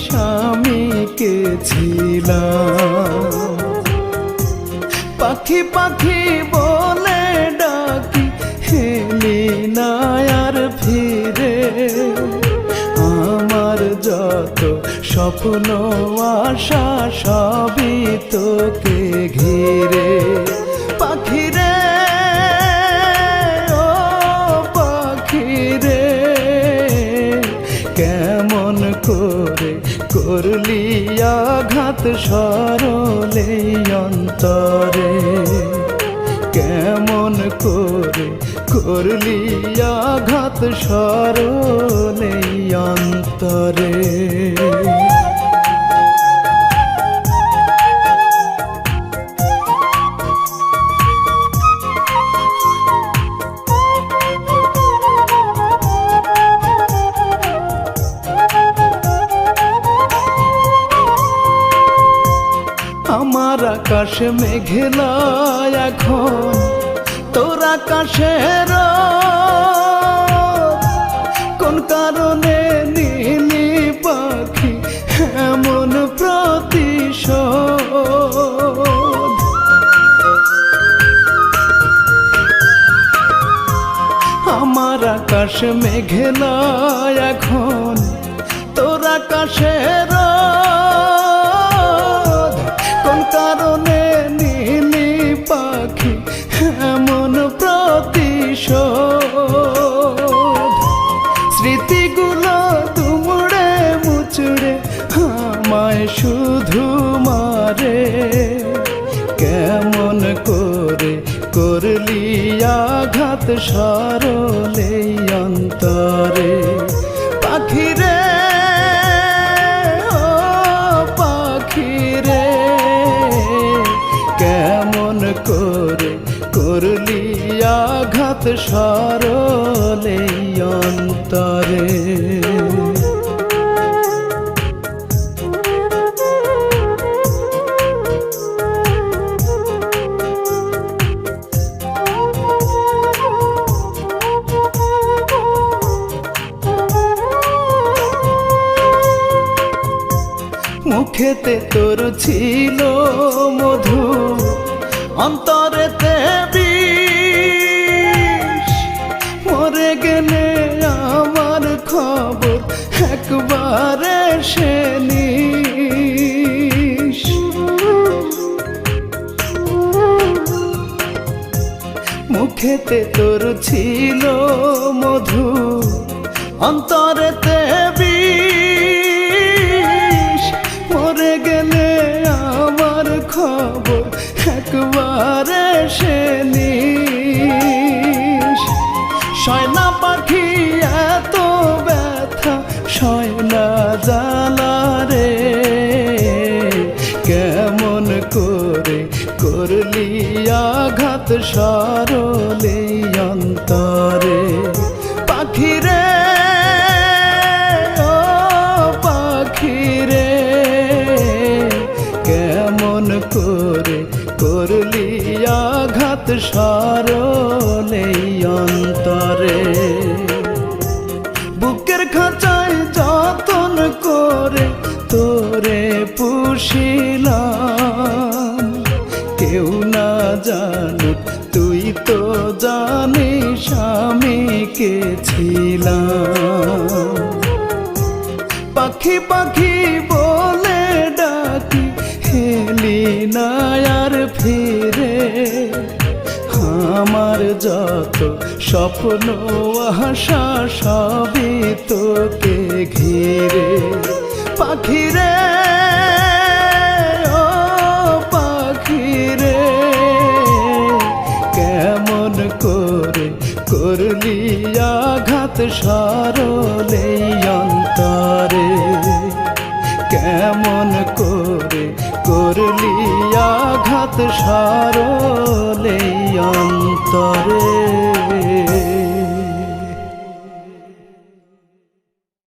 স্বামীকে ছিলাম। পাখি পাখি বলে ডাকি এলি না আর ফিরে, আমার যত স্বপ্ন আশা সবই তোকে ঘিরে। পাখিরে ও পাখিরে, কেমন করে করলি আঘাত সরলে অন্তরে, কেমন করে করলি আঘাত সরলে অন্তরে। আমার আকাশে মেঘলা এখন, তোর আকাশের কোন কারণে নীলি পাখি এমন প্রতিশোধ। আমার আকাশে মেঘলা এখন, তোর আকাশের কোন কারণে নীলি পাখি এমন প্রতিশোধ। স্মৃতিগুলো দুমড়ে মুচড়ে আমায় শুধু মারে, কেমন করে করলি আঘাত সরলে অন্তরে। পাখিরে ও পাখিরে, কেমন করে করলি আঘাত সরলে অন্তরে। মুখেতে তোর ছিল মধু, অন্তরেতে বিষ। মরে গেলে আমার খবর একবারে সে নিস। মুখেতে তোর ছিল মধু, অন্তরেতে বিষ। মরে গেলে আমার খবর একবারে সে নিস। সয়না পাখি এত ব্যথা সয়না জ্বালা রে, কেমন করে করলি আঘাত সরলে অন্তরে। পাখিরে ও পাখিরে, কেমন করে করলি আঘাত সরলে অন্তরে। বুকের খাঁচায় যতন করে তোরে পুষিলাম, কেউ না জানুক তুই তো জানিস আমি কে ছিলাম। পাখি পাখি বলে ডাকি এলি না আর ফিরে, আমার যত স্বপ্ন আশা সবই তোকে ঘিরে। পাখিরে ও পাখিরে, কেমন করে করলি আঘাত সরলে অন্তরে, কেমন করে করলি আঘাত সরলে